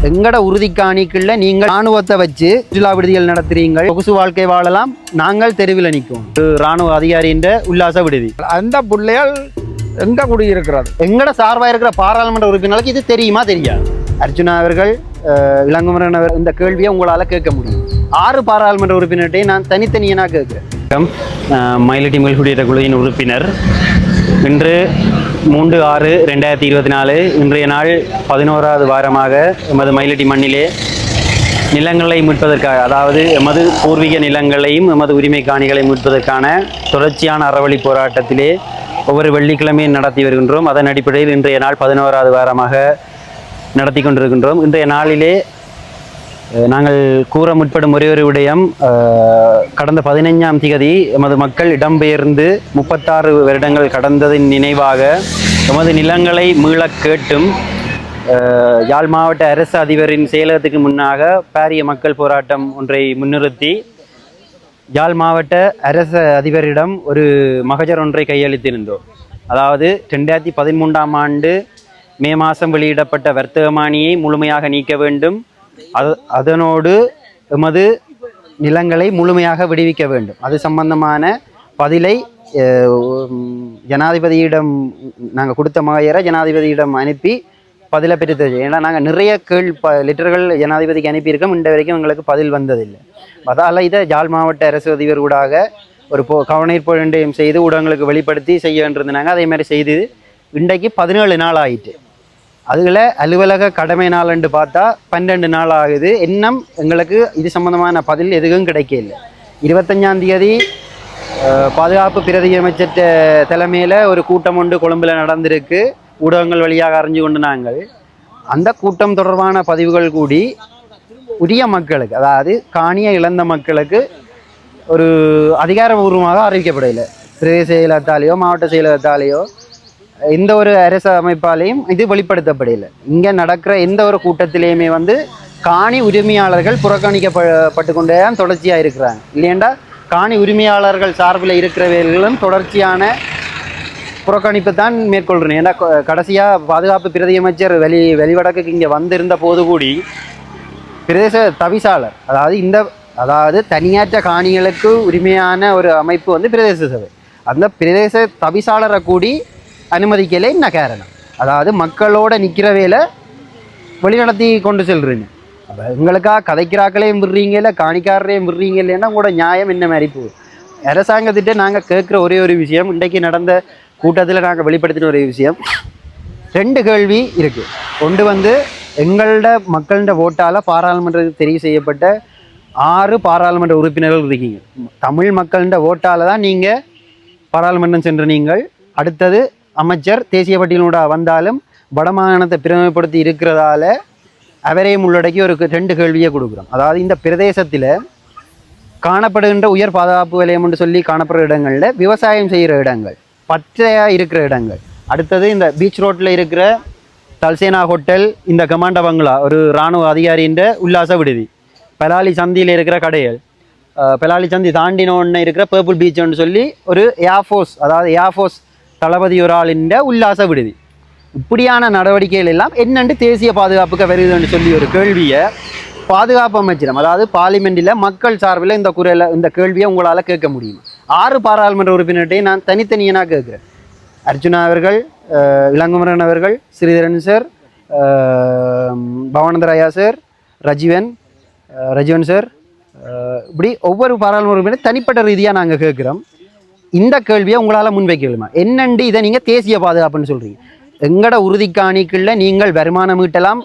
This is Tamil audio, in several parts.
எங்கட உறுதிக்காணிக்குள்ள நீங்கள் ராணுவத்தை வச்சு சுற்றுலா விடுதிகள் நடத்துறீங்கள், சொகுசு வாழ்க்கை வாழலாம், நாங்கள் தெருவில் நிற்கும். ராணுவ அதிகாரியின் உல்லாச விடுதி அந்த பிள்ளைகள் எங்க குடியிருக்கிறது? எங்கட சார்பாக இருக்கிற பாராளுமன்ற உறுப்பினர்களுக்கு இது தெரியுமா தெரியாது? அர்ஜுனா அவர்கள், இளங்குமரன் அவர் இந்த கேள்வியை உங்களால் கேட்க முடியும். 6 பாராளுமன்ற உறுப்பினர்கிட்டையும் நான் தனித்தனியாக கேட்குறேன். மயிலட்டி மேல்குடியேற்ற குழுவின் உறுப்பினர். இன்று 3/6/2024 இன்றைய நாள் 11வது வாரமாக எமது மயிலட்டி மண்ணிலே நிலங்களை மீட்பதற்காக, அதாவது எமது பூர்வீக நிலங்களையும் எமது உரிமை காணிகளை மீட்பதற்கான தொடர்ச்சியான அறவழி போராட்டத்திலே ஒவ்வொரு வெள்ளிக்கிழமையும் நடத்தி வருகின்றோம். அதன் அடிப்படையில் இன்றைய நாள் 11வது வாரமாக நடத்தி கொண்டிருக்கின்றோம். இன்றைய நாளிலே நாங்கள் கூற முற்படும் ஒரே ஒரு விடயம், கடந்த 15ஆம் தேதி எமது மக்கள் இடம்பெயர்ந்து 36 வருடங்கள் கடந்ததின் நினைவாக எமது நிலங்களை மீளக் கேட்டும் யாழ் மாவட்ட அரசு அதிபரின் செயலகத்துக்கு முன்னாக பாரிய மக்கள் போராட்டம் ஒன்றை முன்னிறுத்தி யாழ் மாவட்ட அரசு அதிபரிடம் ஒரு மகஜர் ஒன்றை கையளித்திருந்தோம். அதாவது 2013ஆம் ஆண்டு மே மாதம் வெளியிடப்பட்ட வர்த்தகமானியை முழுமையாக நீக்க வேண்டும், அதனோடு எமது நிலங்களை முழுமையாக விடுவிக்க வேண்டும். அது சம்பந்தமான பதிலை ஜனாதிபதியிடம் நாங்கள் கொடுத்த மகஜரை ஜனாதிபதியிடம் அனுப்பி பதிலை பெற்று. ஏன்னா நாங்கள் நிறைய லெட்டர்கள் ஜனாதிபதிக்கு அனுப்பியிருக்கோம், இன்று வரைக்கும் எங்களுக்கு பதில் வந்ததில்லை. அதால் இதை யாழ் மாவட்ட அரசு அதிபர் ஊடாக ஒரு கவனீர்ப்பு ஒன்றையும் செய்து ஊடகங்களுக்கு வெளிப்படுத்தி செய்ய வேண்டியிருந்தாங்க. அதே மாதிரி செய்து இன்றைக்கு 17 நாள் ஆயிட்டு. அதுகளை அலுவலக கடமை நாள் என்று பார்த்தா 12 நாள் ஆகுது. இன்னும் எங்களுக்கு இது சம்பந்தமான பதில் எதுவும் கிடைக்கல. 25ஆம் தேதி பாதுகாப்பு பிரதி அமைச்சர் தலைமையில் ஒரு கூட்டம் ஒன்று கொழும்பில் நடந்திருக்கு. ஊடகங்கள் வழியாக அறிஞ்சு கொண்டு நாங்கள் அந்த கூட்டம் தொடர்பான பதிவுகள் கூடி உரிய மக்களுக்கு, அதாவது காணியை இழந்த மக்களுக்கு ஒரு அதிகாரபூர்வமாக அறிவிக்கப்படவில்லை. பிரதேச செயலகத்தாலேயோ மாவட்ட செயலகத்தாலேயோ எந்த ஒரு அரசு அமைப்பாலையும் இது வெளிப்படுத்தப்படலை. இங்கே நடக்கிற எந்த ஒரு கூட்டத்திலையுமே காணி உரிமையாளர்கள் புறக்கணிக்கப்பட்டு கொண்டே தான் தொடர்ச்சியாக இருக்கிறாங்க. இல்லையண்டா காணி உரிமையாளர்கள் சார்பில் இருக்கிறவர்களும் தொடர்ச்சியான புறக்கணிப்பு தான் மேற்கொள்கிறேன். ஏன்னா கடைசியாக பாதுகாப்பு பிரதி அமைச்சர் வெளிவடக்குக்கு இங்கே வந்திருந்த போது கூடி பிரதேச தவிசாளர், அதாவது தனியாற்ற காணிகளுக்கு உரிமையான ஒரு அமைப்பு பிரதேச சபை, அந்த பிரதேச தவிசாளரை கூடி அனுமதிக்கலை. என்ன காரணம்? அதாவது மக்களோட நிற்கிற வேலை வெளிநடத்தி கொண்டு செல்றீங்க. அப்போ எங்களுக்காக கதைக்கிறாக்களையும் விடுறீங்கல்ல, காணிக்காரரையும் விடுறீங்க இல்லைன்னா உங்களோட நியாயம் என்ன மாதிரி போகுது? அரசாங்கத்திட்ட நாங்கள் கேட்குற ஒரே ஒரு விஷயம், இன்றைக்கு நடந்த கூட்டத்தில் நாங்கள் வெளிப்படுத்தின ஒரே விஷயம், 2 கேள்வி இருக்குது. ஒன்று எங்களோட மக்களோட ஓட்டால் பாராளுமன்றத்துக்கு தெரிவு செய்யப்பட்ட 6 பாராளுமன்ற உறுப்பினர்கள் இருக்கீங்க. தமிழ் மக்களோட ஓட்டால் தான் நீங்கள் பாராளுமன்றம் சென்று நீங்கள் அடுத்தது அமைச்சர் தேசிய பட்டியலோட வந்தாலும் வடமாகாணத்தை பிரதிநிதிப்படுத்தி இருக்கிறதால அவரையும் உள்ளடக்கி ஒரு 2 கேள்வியை கொடுக்குறோம். அதாவது இந்த பிரதேசத்தில் காணப்படுகின்ற உயர் பாதுகாப்பு வலயம் என்று சொல்லி காணப்படுற இடங்களில் விவசாயம் செய்கிற இடங்கள், பச்சையாக இருக்கிற இடங்கள், அடுத்தது இந்த பீச் ரோட்டில் இருக்கிற தல்சேனா ஹோட்டல், இந்த கமாண்டா பங்களா ஒரு இராணுவ அதிகாரியின் உல்லாச விடுதி, பெலாலி சந்தியில் இருக்கிற கடைகள், பெலாலி சந்தி தாண்டினோன்னு இருக்கிற பேர்பிள் பீச்னு சொல்லி ஒரு ஏர்ஃபோர்ஸ், அதாவது ஏர்ஃபோர்ஸ் தளபதி ஒரு ஆளின் உல்லாச விடுதி, இப்படியான நடவடிக்கைகள் எல்லாம் என்னென்று தேசிய பாதுகாப்புக்கு வருதுன்னு சொல்லி ஒரு கேள்வியை பாதுகாப்பு அமைச்சிடம், அதாவது பார்லிமெண்டில் மக்கள் சார்பில் இந்த கேள்வியை உங்களால் கேட்க முடியும். 6 பாராளுமன்ற உறுப்பினர்கிட்டையும் நான் தனித்தனியாக கேட்குறேன். அர்ஜுனா அவர்கள், இளங்குமரன் அவர்கள், Sridharan sir, Bhavanandaraja sir, Rajeevan sir, இப்படி ஒவ்வொரு பாராளுமன்ற உறுப்பினர் தனிப்பட்ட ரீதியாக நாங்கள் கேட்குறோம். இந்த கேள்வியை உங்களால் முன்வைக்கலுமா? என்னண்டு இதை நீங்கள் தேசிய பாதுகாப்புன்னு சொல்கிறீங்க? எங்கட உறுதிக்காணிக்குள்ள நீங்கள் வருமானம் ஈட்டலாம்,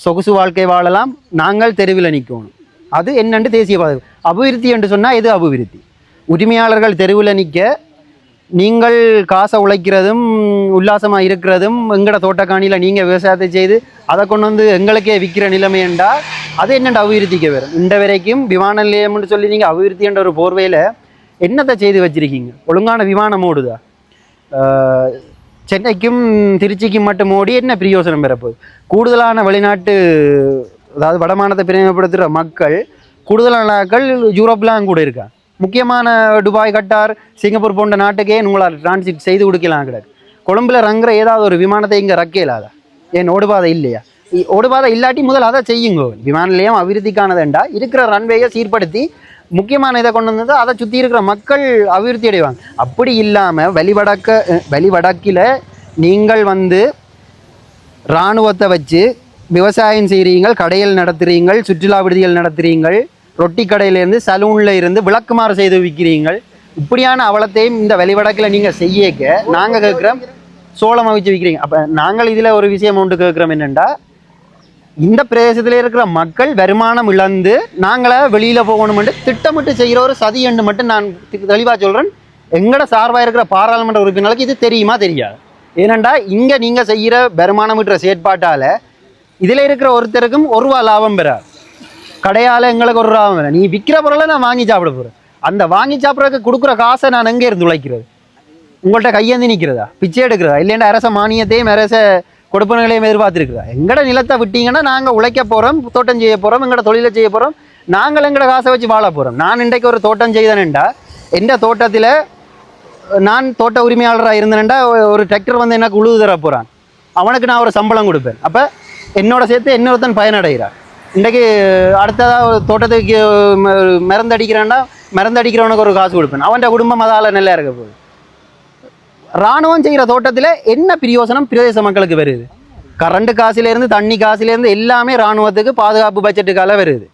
சொகுசு வாழ்க்கை வாழலாம், நாங்கள் தெருவில் நிற்கணும். அது என்னண்டு தேசிய பாதுகாப்பு? அபிவிருத்தி என்று சொன்னால் எது அபிவிருத்தி? உரிமையாளர்கள் தெருவில் நிற்க நீங்கள் காசை உழைக்கிறதும் உல்லாசமாக இருக்கிறதும், எங்கட தோட்டக்காணியில் நீங்கள் விவசாயத்தை செய்து அதை கொண்டு எங்களுக்கே விற்கிற நிலைமை என்றால் அது என்னென்று அபிவிருத்திக்கு வரும்? இந்த வரைக்கும் விமான நிலையம்னு சொல்லி நீங்கள் அபிவிருத்தி என்ற ஒரு போர்வையில் என்னத்தை செய்து வச்சிருக்கீங்க? ஒழுங்கான விமானம் ஓடுதா? சென்னைக்கும் திருச்சிக்கும் மட்டும் ஓடி என்ன பிரயோசனம் பெறப்போகுது? கூடுதலான வெளிநாட்டு, அதாவது வடமானத்தை பிரதிநிதிப்படுத்துகிற மக்கள், கூடுதலான நாட்கள் யூரோப்லாம் கூட இருக்கா. முக்கியமான துபாய், கட்டார், சிங்கப்பூர் போன்ற நாட்டுக்கே உங்களால் டிரான்சிட் செய்து கொடுக்கலாம் கிடையாது. கொழும்பில் ரங்குற ஏதாவது ஒரு விமானத்தை இங்கே ரக்க இல்லாதா? ஏன் ஓடுபாதை இல்லையா? ஓடுபாதை இல்லாட்டி முதல் அதை செய்யுங்க. விமான நிலையம் அபிவிருத்திக்கானதுண்டா இருக்கிற ரன்வேயை சீர்படுத்தி முக்கியமான இதை கொண்டு வந்தது அதை சுற்றி இருக்கிற மக்கள் அபிவிருத்தி அடைவாங்க. அப்படி இல்லாமல் வழிவடக்கில் நீங்கள் வந்து இராணுவத்தை வச்சு விவசாயம் செய்கிறீங்க, கடைகள் நடத்துகிறீங்கள், சுற்றுலா விடுதிகள் நடத்துகிறீங்கள், ரொட்டி கடையிலேருந்து சலூனில் இருந்து விளக்குமாறு செய்து விற்கிறீங்கள். இப்படியான அவலத்தையும் இந்த வெளிவடக்கில் நீங்கள் செய்யக்க நாங்கள் கேட்குறோம் சோளம் அவிச்சு விற்கிறீங்க. அப்போ நாங்கள் இதில் ஒரு விஷயம் ஒன்று கேட்குறோம் என்னென்னா, இந்த பிரதேசத்தில் இருக்கிற மக்கள் வருமானம் இழந்து நாங்களே வெளியில் போகணுமென்று திட்டமிட்டு செய்கிற ஒரு சதி என்று மட்டும் நான் தெளிவாக சொல்கிறேன். எங்களோட சார்பாக இருக்கிற பாராளுமன்ற உறுப்பினர்களுக்கு இது தெரியுமா தெரியாது. ஏனெண்டா இங்கே நீங்கள் செய்கிற வருமானம் விட்டுற செயற்பாட்டால் இதில் இருக்கிற ஒருத்தருக்கும் ஒரு ரூபா லாபம் பெறாது. கடையால் எங்களுக்கு ஒரு லாபம் இல்லை. நீ விற்கிற பொருளை நான் வாங்கி சாப்பிட போகிறேன். அந்த வாங்கி சாப்பிட்றதுக்கு கொடுக்குற காசை நான் எங்கே இருந்து உழைக்கிறது? உங்கள்கிட்ட கையேந்தி நிற்கிறதா, பிச்சை எடுக்கிறதா, இல்லைன்னா அரச மானியத்தையும் அரச கொடுப்பனைகளையும் எதிர்பார்த்துருக்குறா? எங்கட நிலத்தை விட்டீங்கன்னா நாங்கள் உழைக்க போகிறோம், தோட்டம் செய்ய போகிறோம், எங்களோட தொழிலை செய்ய போகிறோம், நாங்கள் எங்களோட காசை வச்சு வாழ போகிறோம். நான் இன்றைக்கு ஒரு தோட்டம் செய்தேன்டா, எந்த தோட்டத்தில் நான் தோட்ட உரிமையாளராக இருந்தேன்டா ஒரு டிராக்டர் வந்து எனக்கு உழுது தர போகிறான், அவனுக்கு நான் ஒரு சம்பளம் கொடுப்பேன். அப்போ என்னோட சேர்த்து இன்னொருத்தன் பயனடைகிறான். இன்றைக்கு அடுத்ததாக ஒரு தோட்டத்துக்கு மருந்து அடிக்கிறான்டா, மருந்து அடிக்கிறவனுக்கு ஒரு காசு கொடுப்பேன், அவன் குடும்பம் அதால் நல்லா இருக்க போகுது. இராணுவம் செய்கிற தோட்டத்தில் என்ன பிரயோசனம் பிரதேச மக்களுக்கு வருது? கரண்ட் காசுலேருந்து தண்ணி காசுலேருந்து எல்லாமே இராணுவத்துக்கு பாதுகாப்பு பட்ஜெட்டுக்கால வருது.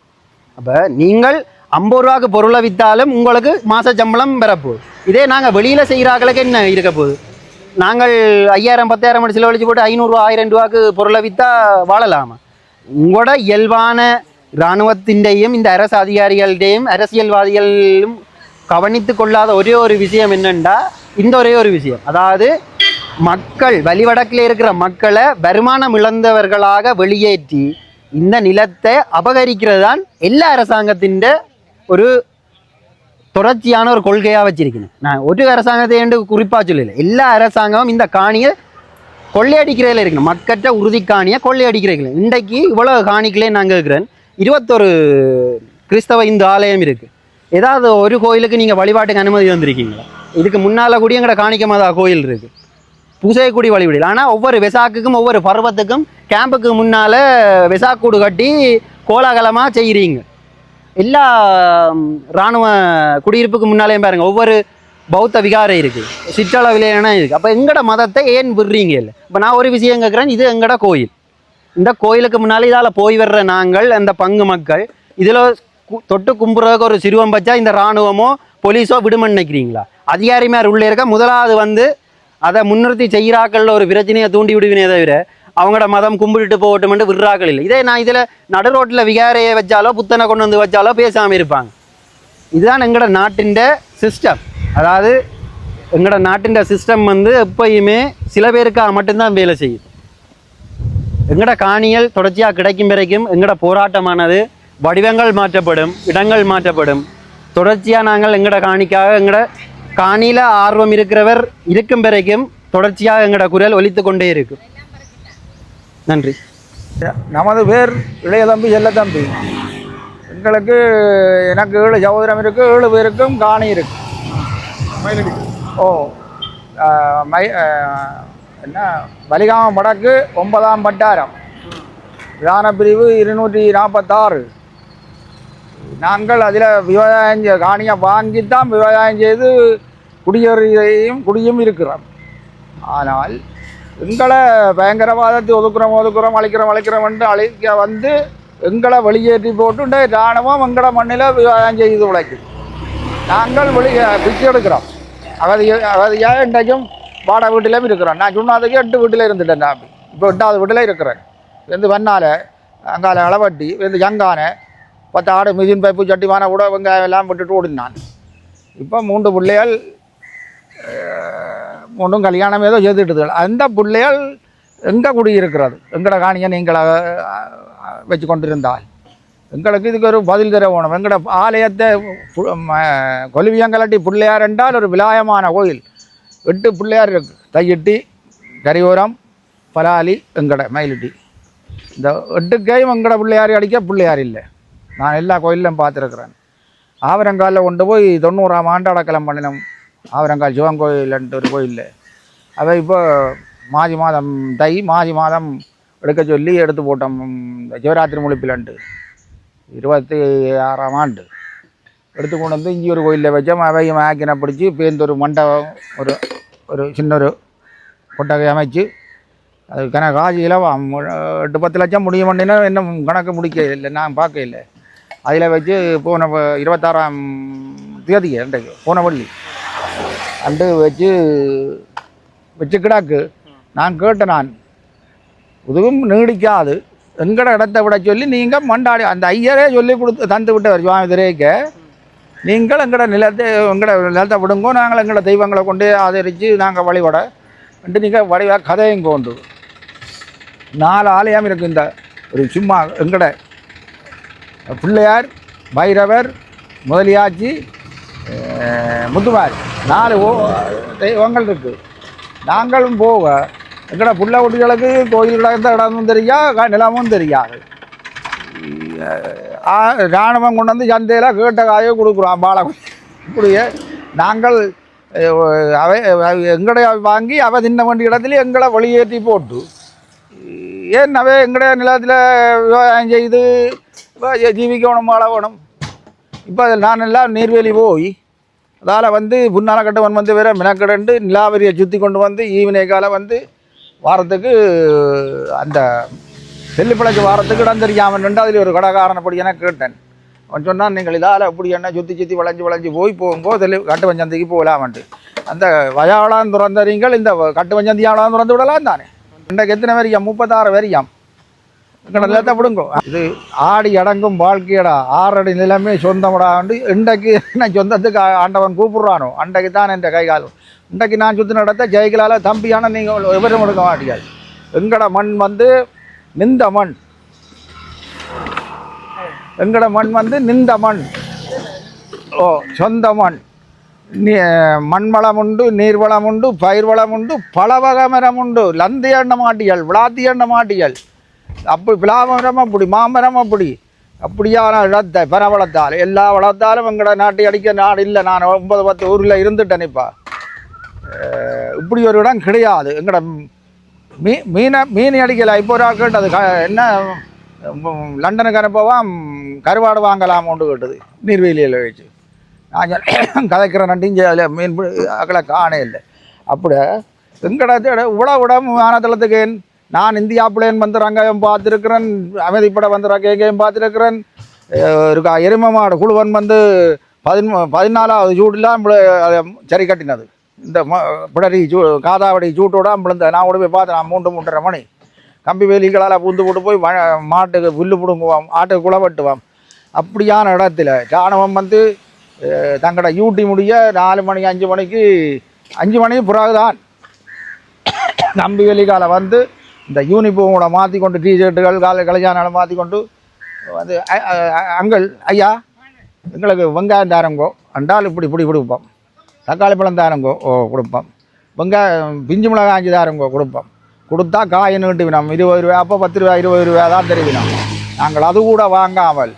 அப்போ நீங்கள் 50 ரூபாய்க்கு பொருளை விற்றாலும் உங்களுக்கு மாத சம்பளம் பெறப்போகுது. இதே நாங்கள் வெளியில் செய்கிறாங்களுக்கு என்ன இருக்க போகுது? நாங்கள் 5000 10,000 செலவழிச்சு போட்டு 500 ரூபா 1000 ரூபாய்க்கு பொருளை விற்றா வாழலாமா? உங்களோட இயல்பான இராணுவத்திൻ്റെയും இந்த அரசு அதிகாரிகள்டையும் அரசியல்வாதிகளும் கவனித்து கொள்ளாத ஒரே ஒரு விஷயம் என்னென்னா இந்த ஒரே ஒரு விஷயம், அதாவது மக்கள் வழிவடக்கில் இருக்கிற மக்களை வருமானம் இழந்தவர்களாக வெளியேற்றி இந்த நிலத்தை அபகரிக்கிறது தான் எல்லா அரசாங்கத்தின் ஒரு தொடர்ச்சியான ஒரு கொள்கையாக வச்சிருக்கணும். நான் ஒரு அரசாங்கத்தை என்று குறிப்பாக சொல்லலை, எல்லா அரசாங்கமும் இந்த காணியை கொள்ளையடிக்கிறதில் இருக்கணும். மக்கட்ட உறுதி காணியை கொள்ளையடிக்கிறீர்கள். இன்றைக்கு இவ்வளோ காணிகளே நாங்கள் இருக்கிறேன். 21 கிறிஸ்தவ இந்து ஆலயம் இருக்குது. ஏதாவது ஒரு கோயிலுக்கு நீங்கள் வழிபாட்டுக்கு அனுமதி வந்திருக்கீங்களா? இதுக்கு முன்னால் கூடிய எங்கட காணிக்க மாதா கோயில் இருக்குது, பூசைக்குடி வழிபடியில். ஆனால் ஒவ்வொரு வெசாக்குக்கும் ஒவ்வொரு பருவத்துக்கும் கேம்புக்கு முன்னால் வெசாக்கூடு கட்டி கோலாகலமாக செய்கிறீங்க. எல்லா இராணுவ குடியிருப்புக்கு முன்னாலேயும் பாருங்கள் ஒவ்வொரு பௌத்த விகாரம் இருக்குது, சிற்றளவிலேனா இருக்குது. அப்போ எங்கட மதத்தை ஏன் விடுறீங்க? இல்லை, இப்போ நான் ஒரு விஷயம் கேட்குறேன், இது எங்கட கோயில். இந்த கோயிலுக்கு முன்னால் இதால் போய் வர்ற நாங்கள் அந்த பங்கு மக்கள் இதில் தொட்டு கும்புறதுக்கு ஒரு சிறுவம் பச்சா இந்த இராணுவமோ போலீஸோ விடுமன்னு நினைக்கிறீங்களா? அதிகாரிமார் உள்ளே இருக்க முதலாவது வந்து அதை முன்னிறுத்தி செய்கிறாக்களில் ஒரு பிரச்சனையை தூண்டி விடுவினே தவிர அவங்களோட மதம் கும்பிட்டுட்டு போகட்டும்னு விடுறாக்கள் இல்லை. இதே நான் இதில் நடு ரோட்டில் விகாரையை வச்சாலோ புத்தனை கொண்டு வந்து வச்சாலோ பேசாமல் இருப்பாங்க. இதுதான் எங்களோட நாட்டின் சிஸ்டம். அதாவது எங்களோட நாட்டின் சிஸ்டம் வந்து எப்பயுமே சில பேருக்காக மட்டும்தான் வேலை செய்யுது. எங்களோட காணிகள் தொடர்ச்சியாக கிடைக்கும் வரைக்கும் எங்களோட போராட்டமானது வடிவங்கள் மாற்றப்படும், இடங்கள் மாற்றப்படும். தொடர்ச்சியாக நாங்கள் எங்களோட காணிக்காக எங்களோட காணியில் ஆர்வம் இருக்கிறவர் இருக்கும் வரைக்கும் தொடர்ச்சியாக எங்களோட குரல் ஒலித்து கொண்டே இருக்கும். நன்றி. நமது பேர் இளைய தம்பி செல்ல தம்பி. எங்களுக்கு எனக்கு 7 சகோதரம் இருக்குது, 7 பேருக்கும் காணி இருக்கு. ஓ என்ன வலிகாமம் வடக்கு 9ஆம் வட்டாரம், விதான பிரிவு 246. நாங்கள் அதில் விவசாயம் காணியை வாங்கித்தான் விவசாயம் செய்து குடியும் இருக்கிறோம். ஆனால் எங்களை பயங்கரவாதத்தை ஒதுக்குறோம் அழிக்கிறோம் என்று அழிக்க வந்து எங்களை வெளியேற்றி போட்டு இராணுவம் எங்களை மண்ணில் விவசாயம் செய்து உழைக்கும். நாங்கள் பிச்சை எடுக்கிறோம். அகதியாக இன்றைக்கும் வாடகை வீட்டிலும் இருக்கிறோம். நான் சொன்னதுக்கு 8 வீட்டில் இருந்துட்டேன். நான் இப்போ 8வது வீட்டில் இருக்கிறேன். வந்து வண்ணால் அங்கால அளவட்டி வந்து ஜங்கான 10 ஆடு மிஷின் பைப்பு சட்டிமான கூட வெங்காயம் எல்லாம் விட்டுட்டு ஓடினான். இப்போ 3 பிள்ளைகள் 3 கல்யாணம் ஏதோ செய்துட்டுகள். அந்த பிள்ளைகள் எங்கே குடியிருக்கிறது? எங்களோட காணியை நீங்கள் வச்சு கொண்டிருந்தால் எங்களுக்கு இதுக்கு ஒரு பதில் தர வேணும். எங்களோட ஆலயத்தை கொலுவியங்கலட்டி பிள்ளையார் என்றால் ஒரு விலாயமான கோயில். 8 பிள்ளையார் இருக்குது. தையிட்டி, கரியோரம், பலாலி, எங்கட மயிலிட்டி. இந்த 8க்கையும் எங்கட பிள்ளையார் அடிக்க பிள்ளையார் இல்லை. நான் எல்லா கோயிலும் பார்த்துருக்குறேன். ஆவரங்காலில் கொண்டு போய் 90ஆம் ஆண்டு அடக்கலம் பண்ணினோம். ஆவரங்கால் சிவன் கோயில்ன்ட்டு ஒரு கோயில். அதை இப்போ மாசி மாதம் எடுக்க சொல்லி எடுத்து போட்டோம். சிவராத்திரி முழிப்பிலண்டு 26ஆம் ஆண்டு எடுத்து கொண்டு வந்து இங்கே ஒரு கோயிலில் வச்சோம். அவையும் ஆக்கின பிடிச்சி பேருந்து ஒரு மண்டபம் ஒரு ஒரு சின்ன ஒரு கொட்டகை அமைச்சு அது கணக்கு காசு இலவம் 8-10 லட்சம் முடிய மாட்டேன்னா இன்னும் கணக்கு முடிக்க இல்லை, நான் பார்க்க இல்லை. அதில் வச்சு போன 26ஆம் தேதி அன்றைக்கு போன வள்ளி அன்று வச்சு கிடாக்கு. நான் கேட்டேன், நான் இதுவும் நீடிக்காது, எங்கட இடத்தை விட சொல்லி நீங்கள் மண்டாடி அந்த ஐயரே சொல்லி கொடுத்து தந்து விட்டவர் சுவாமி திரேக்க, நீங்கள் எங்கட நிலத்தை விடுங்கோ, நாங்கள் எங்களோட தெய்வங்களை கொண்டு ஆதரித்து நாங்கள் வழிபட என்று நீங்கள் வழிவாக கதையும் கொண்டு 4 ஆலயம் இருக்குது. இந்த ஒரு சும்மா எங்கட பிள்ளையார், பைரவர், முதலியாச்சி, முத்துமார் 4 தெய்வங்கள் இருக்குது. நாங்களும் போக எங்கட புள்ள குட்டிகளுக்கு கோயில் கிடந்த இடமும் தெரியா, நிலமும் தெரியாது. இராணுவம் கொண்டு வந்து சந்தையில் கேட்ட காயை கொடுக்குறோம் பாலை. இப்படியே நாங்கள் எங்கடைய வாங்கி அவ தின்ன வேண்டிய இடத்துல எங்களை வெளியேற்றி போட்டு ஏன் அவை எங்கடைய நிலத்தில் விவசாயம் செய்து ஜீவிக்கணும், வாழ வேணும். இப்போ நான் எல்லாம் நீர்வேலி போய் அதால் வந்து புன்னால கட்டவன் வந்து வேற மினக்கடண்டு நிலாவரியை சுற்றி கொண்டு வந்து ஈவினேக்கால வந்து வாரத்துக்கு அந்த செல்லுப்பிழைக்கு வாரத்துக்கு இடம் தெரியாமல் நின்று அதில் ஒரு கடைக்காரனப்படி என கேட்டேன். அவன் சொன்னான், நீங்கள் இதால் அப்படி என்ன சுற்றி வளைஞ்சு போகும்போது கட்டு வஞ்சந்திக்கு போகலாமன்ட்டு. அந்த வயாவளாம் துறந்தறீங்கள் இந்த கட்டு வஞ்சந்தியாவளாம் திறந்து விடலாம் தானே. இன்றைக்கு எத்தனை வரையாம்? 36 வரையாம். நிலத்தை விடுங்கோ. இது ஆடி அடங்கும் வாழ்க்கையடா, 6 அடி நிலமே சொந்தமடாண்டு. இன்றைக்கு நான் சொந்தத்துக்கு ஆண்டவன் கூப்பிட்றானோ அன்றைக்கு தான் என் கை காலம். இன்றைக்கு நான் சுற்றின இடத்த ஜெயிக்கலால் தம்பியான நீங்கள் எவரும் எடுக்க மாட்டீர்கள். எங்கட மண் வந்து நிந்த மண், எங்கட மண் வந்து நிந்த மண், சொந்த மண். மண்வளம் உண்டு, நீர்வளம் உண்டு, பயிர் வளம் உண்டு, பலவகை மரம் உண்டு. லந்தி எண்ண மாட்டியல், விளாத்தி எண்ண மாட்டியல், அப்படி பிளாமரம் அப்படி மாமரம் அப்படி அப்படியான இடத்தை பர வளர்த்தால் எல்லா வளர்த்தாலும் எங்கட நாட்டை அடிக்க நாடு இல்லை. நான் 9-10 ஊரில் இருந்துட்டேன். இப்போ இப்படி ஒரு இடம் கிடையாது. எங்கட மீன் அடிக்கலை. இப்போ ஒரு ஆள் கேட்டது, என்ன லண்டனுக்கு அனுப்பவாம் கருவாடு வாங்கலாம் ஒன்று கேட்டது நீர்வேலியில் வச்சு. நான் கதைக்கிற நண்டிஞ்சு அதில் மீன் அக்களை காணே இல்லை. அப்படி எங்கட உடம் விமானத்தளத்துக்கு நான் இந்தியா பிளேன் வந்து ரங்காயம் பார்த்துருக்கிறேன், அமைதிப்பட வந்து ரங்கையும் பார்த்துருக்கிறேன். இருக்கா எருமை மாடு குழுவன் வந்து 14ஆவது சூடெலாம் சரி கட்டினது. இந்த பிடரி காதாவடி சூட்டோட அம்பளந்த நான் கூட போய் பார்த்தேன். நான் 3-3:30 மணி கம்பி வேலிகளால் பூந்து போட்டு போய் மாட்டுக்கு புல்லு பிடுங்குவோம், ஆட்டுக்கு குலை வெட்டுவோம். அப்படியான இடத்துல ராணுவம் வந்து தங்களோட டியூட்டி முடிய 4 மணி 5 மணிக்கு 5 மணி பிறகுதான் கம்பி வேலிகால வந்து இந்த யூனிஃபார்மோட மாற்றி கொண்டு டிஷர்ட்டுகள் கலைஞானால மாற்றி கொண்டு வந்து அங்கள் ஐயா எங்களுக்கு வெங்காயம் தாரங்கோ அண்டால் இப்படி கொடுப்போம், தக்காளி பழம் தாரங்கோ கொடுப்போம், வெங்காயம் பிஞ்சு மிளகாய் 5 தாரங்கோ கொடுப்போம். கொடுத்தா காயை நீட்டுவினோம் 20 ரூபா, அப்போ 10 ரூபா 20 ரூபா தான் தெரிவினோம். நாங்கள் அது கூட வாங்காமல்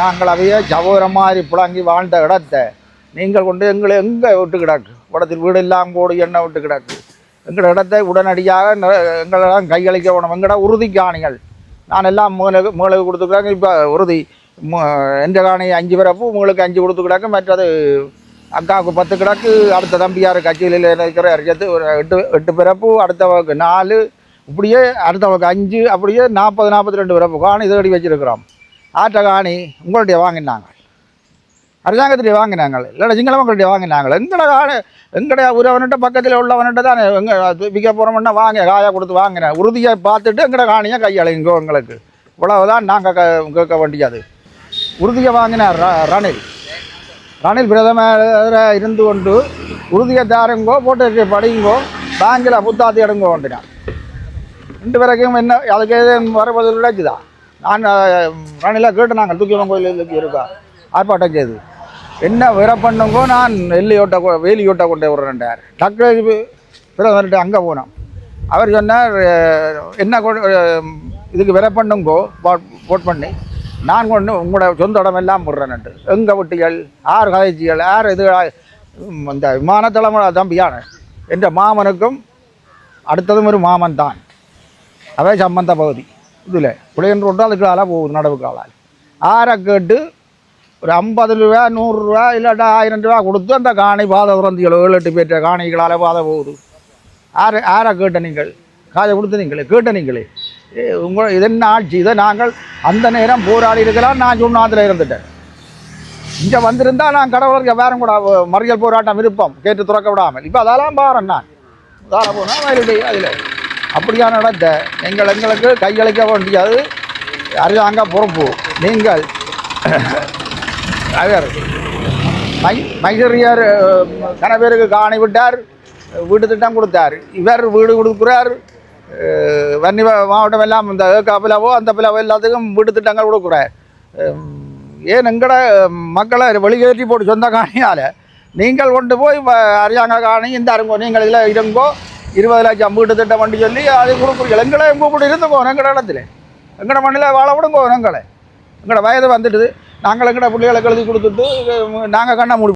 நாங்கள் அவையே சகோதர மாதிரி புழங்கி வாழ்ந்த இடத்தை நீங்கள் கொண்டு எங்களை எங்கே விட்டு கிடக்கு, இடத்தில் வீடு எல்லாம் கூடி எண்ணெய் விட்டு கிடக்கு. எங்களோட இடத்தை உடனடியாக எங்களெல்லாம் கையளிக்க வேணும். எங்களோட உறுதி காணிகள் நான் எல்லாம் மூளுக்கு கொடுத்துக்கிறாங்க. இப்போ உறுதி எந்த காணி 5 பிறப்பு உங்களுக்கு 5 கொடுத்து கிடக்கு, மற்றது அக்காவுக்கு 10 கிடக்கு, அடுத்த தம்பியார் கட்சியில் இருக்கிற ஒரு 8 பிறப்பு, அடுத்தவருக்கு 4, இப்படியே அடுத்தவருக்கு 5, அப்படியே 40-42 பிறப்பு காணி தேடி வச்சுருக்கிறோம். ஆற்ற காணி உங்கள்கிட்ட வாங்கினாங்க, அரசாங்கத்திலே வாங்கினாங்க, இல்லை சிங்கள மக்கள்கிட்ட வாங்கினாங்க. எங்கடைய உறவன்கிட்ட பக்கத்தில் உள்ளவன்கிட்ட தான் விற்க போகிறோம்னா வாங்க காயாக கொடுத்து வாங்கினேன். உறுதியை பார்த்துட்டு எங்கட காணியை கையளைங்கோ எங்களுக்கு, இவ்வளவுதான் நாங்கள் கேட்க வேண்டியது. உறுதியை வாங்கினார் ரணில் பிரதமராக இருந்து கொண்டு உறுதியை தாருங்கோ, போட்டு படிங்கோ, பேங்கில் புத்தாத்தி எடுங்கோ வந்துட்டான். 2 வரைக்கும் என்ன அதுக்கு எதுவும் வரப்போது கிடைச்சுதா? நான் ரணிலாக கேட்டு நாங்கள் தூக்கியவன் கோயில் இருக்கா ஆர்ப்பாட்டம் செய்து என்ன விர பண்ணுங்கோ, நான் வேலியோட்ட கொண்டே விடுறேன்டார். டக்கு பிரதமர்கிட்ட அங்கே போனோம். அவர் சொன்னார், என்ன இதுக்கு விர பண்ணுங்கோ போட் பண்ணி நான் கொண்டு உங்களோட சொந்த இடம் எல்லாம் விடுறேன்ட்டு. எங்கள் வீட்டுகள் 6 கதைச்சிகள் 6 இது இந்த விமானத்தளம் தம்பியான என்ற மாமனுக்கும் அடுத்ததும் ஒரு மாமன் தான். அவை சம்பந்த பகுதி இதில் புளியன் ரோட்டு அதுக்கு போகுது நடவுக்காலால் ஆரை கேட்டு ஒரு 50 ரூபா 100 ரூபா இல்லாட்டா 1000 ரூபா கொடுத்து அந்த காணி பாதை திறந்திகளோ 7-8 பேற்ற காணிகளால் பாதை போகுது. ஆரை கேட்ட நீங்கள் காதை கொடுத்து நீங்களே கேட்ட நீங்களே உங்கள் இதென்ன ஆட்சி இதை நாங்கள் அந்த நேரம் போராடி இருக்கலாம். நான் சொன்னாத்தில் இருந்துட்டேன். இங்கே வந்திருந்தால் நான் கடவுளுக்கு வேற கூட மறியல் போராட்டம் விருப்பம் கேட்டு துறக்க விடாமல் இப்போ அதெல்லாம் பாருன் நான் அதால் போனால் வயலுடைய அதில் அப்படியான இடத்தை எங்களுக்கு கையளிக்க வேண்டியது அரசாங்க பொறுப்பு. நீங்கள் அவர் மைசூரியர் கணவருக்கு காணி விட்டார், வீட்டு திட்டம் கொடுத்தார். இவர் வீடு கொடுக்குறார். வன்னி மாவட்டம் எல்லாம் இந்த பிளவோ அந்த பிளவோ எல்லாத்துக்கும் வீட்டு திட்டங்கள் கொடுக்குறார். ஏன் எங்கட மக்களை வெளியேற்றி போட்டு சொந்த காணியால் நீங்கள் கொண்டு போய் அரசாங்க காணி இந்த அருங்கோ நீங்கள் இதில் இருங்கோ 20 லட்சம் வீட்டு திட்டம் வண்டி சொல்லி அது கொடுக்குறீங்க. எங்களை கூப்பிட்டு இருந்துக்கோ எங்கட இடத்துல எங்கட மண்ணில் வாழ விடுங்கோ. எங்களை எங்களோட வயது வந்துடுது. நாங்கள் எங்கட பிள்ளைகளை கழுதி கொடுத்துட்டு நாங்கள் கண்ணை மூடி